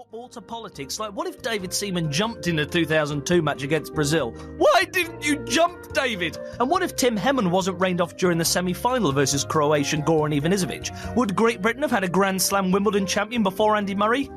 football to politics, like what if David Seaman jumped in the 2002 match against Brazil? Why didn't you jump, David? And what if Tim Hemman wasn't rained off during the semi-final versus Croatian Goran Ivanisevic? Would Great Britain have had a Grand Slam Wimbledon champion before Andy Murray?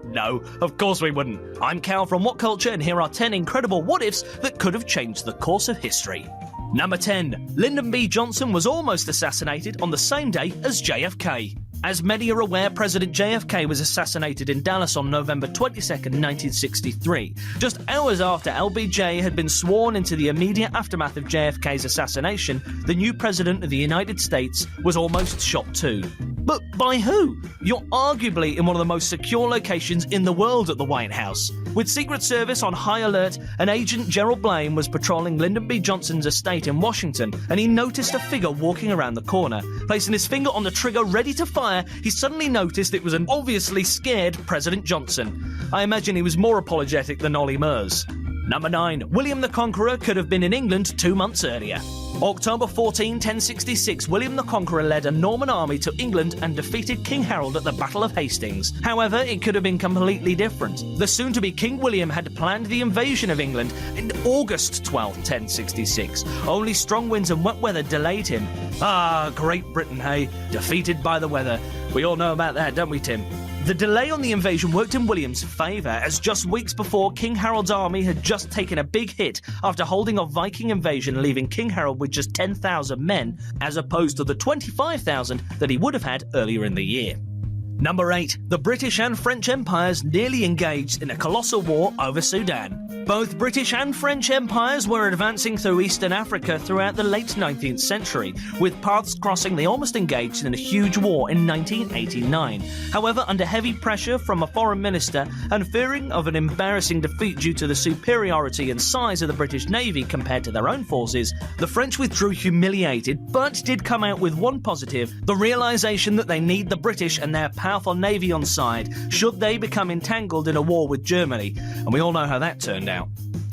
No, of course we wouldn't. I'm Cal from What Culture, and here are 10 incredible what-ifs that could have changed the course of history. Number 10. Lyndon B. Johnson was almost assassinated on the same day as JFK. As many are aware, President JFK was assassinated in Dallas on November 22, 1963. Just hours after LBJ had been sworn into the immediate aftermath of JFK's assassination, the new President of the United States was almost shot too. But by who? You're arguably in one of the most secure locations in the world at the White House. With Secret Service on high alert, an agent, Gerald Blaine, was patrolling Lyndon B. Johnson's estate in Washington, and he noticed a figure walking around the corner. Placing his finger on the trigger ready to fire, he suddenly noticed it was an obviously scared President Johnson. I imagine he was more apologetic than Ollie Murs. Number 9. William the Conqueror could have been in England 2 months earlier. October 14, 1066, William the Conqueror led a Norman army to England and defeated King Harold at the Battle of Hastings. However, it could have been completely different. The soon-to-be King William had planned the invasion of England in August 12, 1066. Only strong winds and wet weather delayed him. Ah, Great Britain, hey? Defeated by the weather. We all know about that, don't we, Tim? The delay on the invasion worked in William's favour, as just weeks before, King Harold's army had just taken a big hit after holding off Viking invasion, leaving King Harold with just 10,000 men, as opposed to the 25,000 that he would have had earlier in the year. Number 8. The British and French empires nearly engaged in a colossal war over Sudan. Both British and French empires were advancing through Eastern Africa throughout the late 19th century. With paths crossing, they almost engaged in a huge war in 1989. However, under heavy pressure from a foreign minister and fearing of an embarrassing defeat due to the superiority and size of the British Navy compared to their own forces, the French withdrew humiliated, but did come out with one positive: the realization that they need the British and their powerful navy on side should they become entangled in a war with Germany. And we all know how that turned out.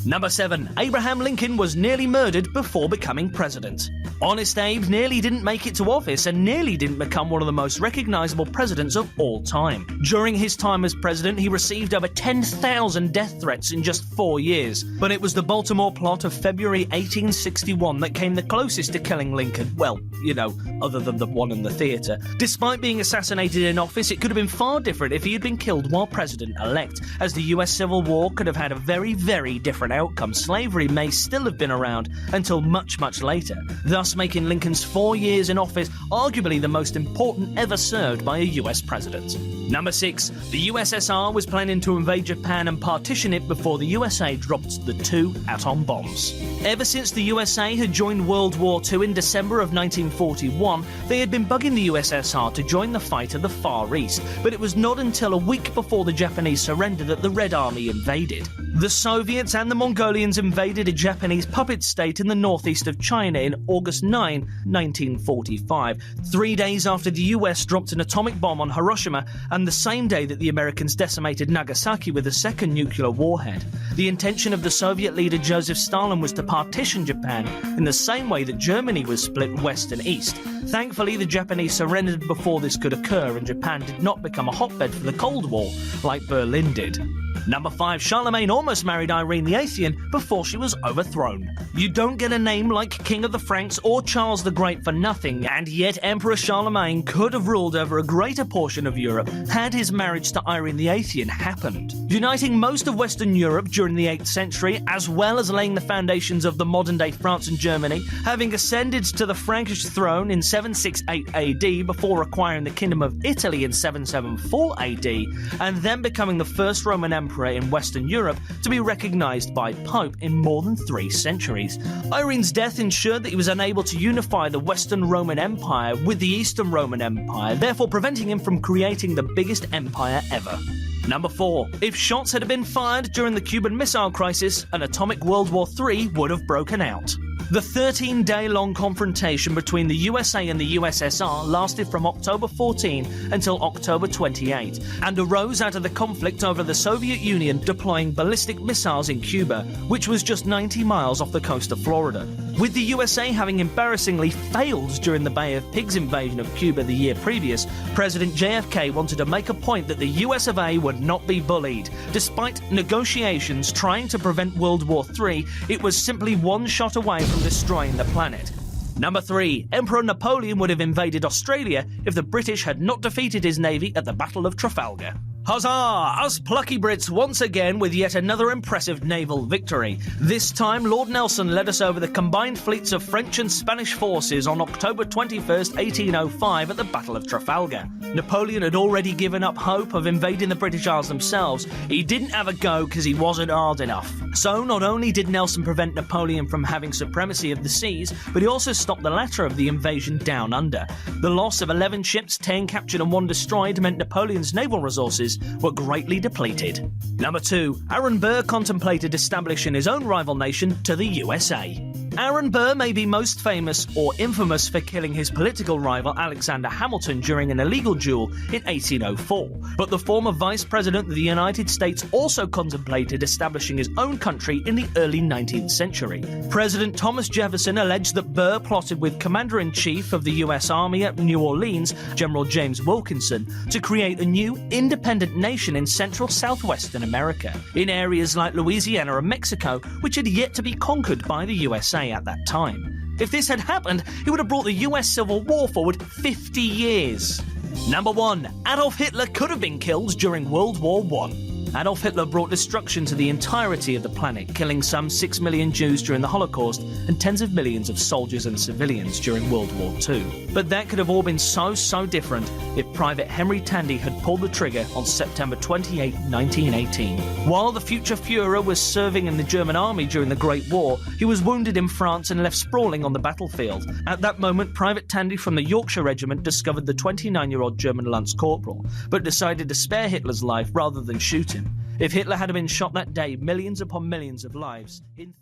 Number 7. Abraham Lincoln was nearly murdered before becoming president. Honest Abe nearly didn't make it to office and nearly didn't become one of the most recognisable presidents of all time. During his time as president, he received over 10,000 death threats in just 4 years. But it was the Baltimore plot of February 1861 that came the closest to killing Lincoln. Well, you know, other than the one in the theatre. Despite being assassinated in office, it could have been far different if he had been killed while president-elect, as the US Civil War could have had a very, very different outcome. Slavery may still have been around until much, much later, thus making Lincoln's 4 years in office arguably the most important ever served by a US president. Number 6. The USSR was planning to invade Japan and partition it before the USA dropped the 2 atom bombs. Ever since the USA had joined World War II in December of 1941, they had been bugging the USSR to join the fight of the Far East, but it was not until a week before the Japanese surrender that the Red Army invaded. The Soviets and the Mongolians invaded a Japanese puppet state in the northeast of China in August 9, 1945, 3 days after the US dropped an atomic bomb on Hiroshima and the same day that the Americans decimated Nagasaki with a second nuclear warhead. The intention of the Soviet leader Joseph Stalin was to partition Japan in the same way that Germany was split west and east. Thankfully, the Japanese surrendered before this could occur, and Japan did not become a hotbed for the Cold War like Berlin did. Number 5. Charlemagne almost married Irene the Athenian before she was overthrown. You don't get a name like King of the Franks or Charles the Great for nothing, and yet Emperor Charlemagne could have ruled over a greater portion of Europe had his marriage to Irene the Athenian happened. Uniting most of Western Europe during the 8th century, as well as laying the foundations of the modern-day France and Germany, having ascended to the Frankish throne in 768 AD before acquiring the Kingdom of Italy in 774 AD, and then becoming the first Roman emperor in Western Europe to be recognised by Pope in more than 3 centuries. Irene's death ensured that he was unable to unify the Western Roman Empire with the Eastern Roman Empire, therefore preventing him from creating the biggest empire ever. Number 4. If shots had been fired during the Cuban Missile Crisis, an atomic World War III would have broken out. The 13-day-long confrontation between the USA and the USSR lasted from October 14 until October 28 and arose out of the conflict over the Soviet Union deploying ballistic missiles in Cuba, which was just 90 miles off the coast of Florida. With the USA having embarrassingly failed during the Bay of Pigs invasion of Cuba the year previous, President JFK wanted to make a point that the US of A would not be bullied. Despite negotiations trying to prevent World War III, it was simply one shot away from destroying the planet. Number 3. Emperor Napoleon would have invaded Australia if the British had not defeated his navy at the Battle of Trafalgar. Huzzah! Us plucky Brits once again with yet another impressive naval victory. This time, Lord Nelson led us over the combined fleets of French and Spanish forces on October 21st, 1805 at the Battle of Trafalgar. Napoleon had already given up hope of invading the British Isles themselves. He didn't have a go because he wasn't hard enough. So not only did Nelson prevent Napoleon from having supremacy of the seas, but he also stopped the latter of the invasion down under. The loss of 11 ships, 10 captured and 1 destroyed, meant Napoleon's naval resources were greatly depleted. Number 2. Aaron Burr contemplated establishing his own rival nation to the USA. Aaron Burr may be most famous or infamous for killing his political rival Alexander Hamilton during an illegal duel in 1804, but the former Vice President of the United States also contemplated establishing his own country in the early 19th century. President Thomas Jefferson alleged that Burr plotted with Commander-in-Chief of the US Army at New Orleans, General James Wilkinson, to create a new, independent nation in central southwestern America, in areas like Louisiana and Mexico, which had yet to be conquered by the USA at that time. If this had happened, it would have brought the US Civil War forward 50 years. Number 1. Adolf Hitler could have been killed during World War I. Adolf Hitler brought destruction to the entirety of the planet, killing some 6 million Jews during the Holocaust and tens of millions of soldiers and civilians during World War II. But that could have all been so different if Private Henry Tandy had pulled the trigger on September 28, 1918. While the future Führer was serving in the German army during the Great War, he was wounded in France and left sprawling on the battlefield. At that moment, Private Tandy from the Yorkshire Regiment discovered the 29-year-old German Lance Corporal, but decided to spare Hitler's life rather than shoot him. If Hitler had been shot that day, millions upon millions of lives in